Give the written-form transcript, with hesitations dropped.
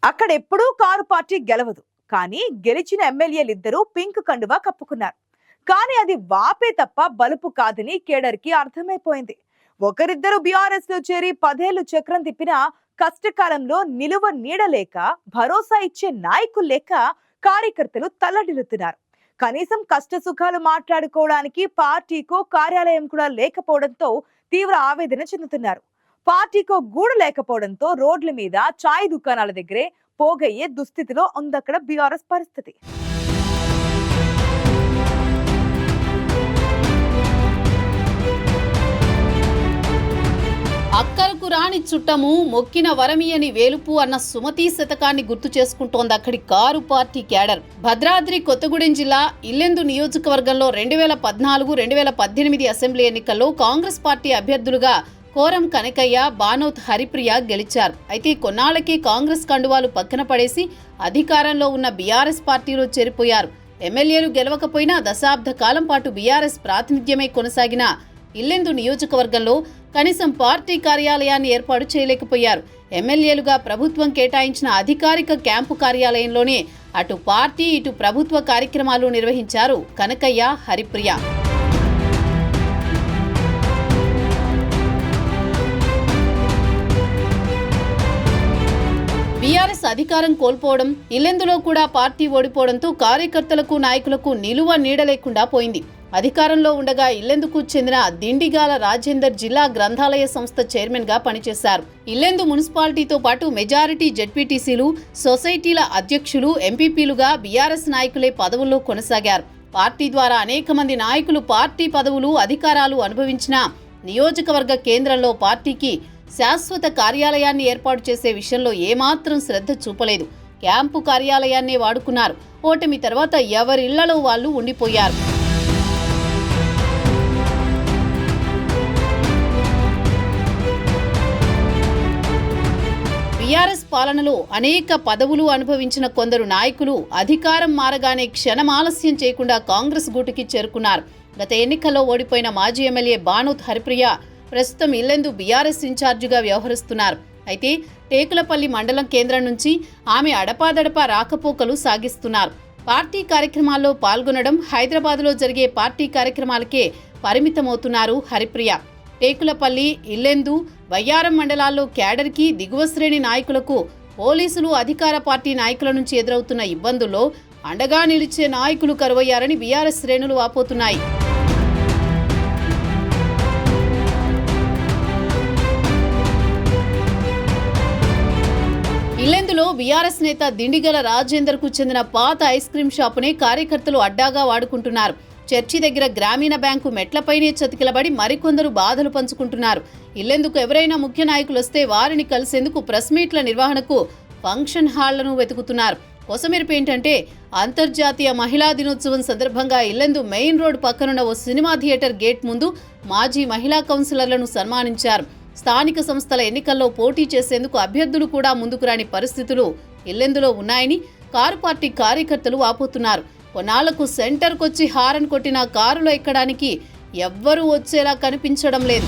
అక్కడెప్పుడూ car party గెలవదు. కానీ గెలిచిన ఎమ్మెల్యేలిద్దరూ pink కండువా కప్పుకున్నారు. కానీ అది వాపే తప్ప బలుపు కాదని కేడర్కి అర్థమైపోయింది. ఒకరిద్దరు బీఆర్ఎస్ లో చేరి 10 ఏళ్లు చక్రం తిప్పినా కష్టకాలంలో నిలువ నీడలేక భరోసా ఇచ్చే నాయకులు లేక కార్యకర్తలు తల్లడిల్లుతున్నారు. కనీసం కష్ట సుఖాలు మాట్లాడుకోవడానికి పార్టీకో కార్యాలయం కూడా లేకపోవడంతో తీవ్ర ఆవేదన చెందుతున్నారు. పార్టీకో గూడు లేకపోవడంతో రోడ్ల మీద చాయ్ దుకాణాల దగ్గరే పోగయ్యే దుస్థితిలో ఉందక్కడ బీఆర్ఎస్ పరిస్థితి. అక్కరకు రాని చుట్టము మొక్కిన వరమియని వేలుపు అన్న సుమతీ శతకాన్ని గుర్తు చేసుకుంటోంది అక్కడి car party cadre. Bhadradri Kothagudem జిల్లా ఇల్లెందు నియోజకవర్గంలో 2014-2018 అసెంబ్లీ ఎన్నికల్లో కాంగ్రెస్ పార్టీ అభ్యర్థులుగా కోరం కనకయ్య, బానోత్ హరిప్రియ గెలిచారు. అయితే కొన్నాళ్లకే కాంగ్రెస్ కండువాలు పక్కన పడేసి అధికారంలో ఉన్న బీఆర్ఎస్ పార్టీలో చేరిపోయారు. ఎమ్మెల్యేలు గెలవకపోయినా దశాబ్ద కాలం పాటు బీఆర్ఎస్ ప్రాతినిధ్యమే కొనసాగిన ఇల్లెందు నియోజకవర్గంలో కనీసం పార్టీ కార్యాలయాన్ని ఏర్పాటు చేయలేకపోయారు. ఎమ్మెల్యేలుగా ప్రభుత్వం కేటాయించిన అధికారిక క్యాంపు కార్యాలయంలోనే అటు పార్టీ ఇటు ప్రభుత్వ కార్యక్రమాలు నిర్వహించారు కనకయ్య, హరిప్రియ. బీఆర్ఎస్ అధికారం కోల్పోవడం, ఇల్లెందులో కూడా పార్టీ ఓడిపోవడంతో కార్యకర్తలకు నాయకులకు నిలువ నీడ లేకుండా పోయింది. అధికారంలో ఉండగా ఇల్లెందుకు చెందిన దిండిగాల రాజేందర్ జిల్లా గ్రంథాలయ సంస్థ చైర్మన్ గా పనిచేశారు. ఇల్లెందు మున్సిపాలిటీతో పాటు మెజారిటీ జెడ్పీటీసీలు, సొసైటీల అధ్యక్షులు, ఎంపీపీలుగా బీఆర్ఎస్ నాయకులే పదవుల్లో కొనసాగారు. పార్టీ ద్వారా అనేక మంది నాయకులు పార్టీ పదవులు, అధికారాలు అనుభవించిన నియోజకవర్గ కేంద్రంలో పార్టీకి శాశ్వత కార్యాలయాన్ని ఏర్పాటు చేసే విషయంలో ఏమాత్రం శ్రద్ధ చూపలేదు. క్యాంపు కార్యాలయాన్నే వాడుకున్నారు. ఓటమి తర్వాత ఎవరిళ్లలో వాళ్ళు ఉండిపోయారు. బీఆర్ఎస్ పాలనలో అనేక పదవులు అనుభవించిన కొందరు నాయకులు అధికారం మారగానే క్షణమాలస్యం చేయకుండా కాంగ్రెస్ గూటికి చేరుకున్నారు. గత ఎన్నికల్లో ఓడిపోయిన మాజీ ఎమ్మెల్యే బానోత్ హరిప్రియ ప్రస్తుతం ఇల్లెందు బీఆర్ఎస్ ఇన్ఛార్జిగా వ్యవహరిస్తున్నారు. అయితే టేకులపల్లి మండలం కేంద్రం నుంచి ఆమె అడపాదడపా రాకపోకలు సాగిస్తున్నారు. పార్టీ కార్యక్రమాల్లో పాల్గొనడం, హైదరాబాద్లో జరిగే పార్టీ కార్యక్రమాలకే పరిమితమవుతున్నారు హరిప్రియ. టేకులపల్లి, ఇల్లెందు, వయ్యారం మండలాల్లో క్యాడర్కి, దిగువ శ్రేణి నాయకులకు పోలీసులు, అధికార పార్టీ నాయకుల నుంచి ఎదురవుతున్న ఇబ్బందుల్లో అండగా నిలిచే నాయకులు కరువయ్యారని బీఆర్ఎస్ శ్రేణులు వాపోతున్నాయి. ఇల్లెందులో బీఆర్ఎస్ నేత దిండిగల రాజేందర్ కు చెందిన పాత ఐస్ క్రీం షాపునే కార్యకర్తలు అడ్డాగా వాడుకుంటున్నారు. చర్చి దగ్గర గ్రామీణ బ్యాంకు మెట్లపైనే చతికిలబడి మరికొందరు బాధలు పంచుకుంటున్నారు. ఇల్లెందుకు ఎవరైనా ముఖ్య నాయకులు వస్తే వారిని కలిసేందుకు ప్రెస్ మీట్ల నిర్వహణకు ఫంక్షన్ హాళ్లను వెతుకుతున్నారు. కొసమెరుపు ఏంటంటే అంతర్జాతీయ మహిళా దినోత్సవం సందర్భంగా ఇల్లెందు మెయిన్ రోడ్ పక్కనున్న ఓ సినిమా థియేటర్ గేట్ ముందు మాజీ మహిళా కౌన్సిలర్లను సన్మానించారు. స్థానిక సంస్థల ఎన్నికల్లో పోటీ చేసేందుకు అభ్యర్థులు కూడా ముందుకు రాని పరిస్థితులు ఇల్లెందులో ఉన్నాయని కారు పార్టీ కార్యకర్తలు వాపోతున్నారు. కొన్నాళ్లకు సెంటర్కొచ్చి హారన్ కొట్టిన కారులో ఎక్కడానికి ఎవ్వరూ వచ్చేలా కనిపించడం లేదు.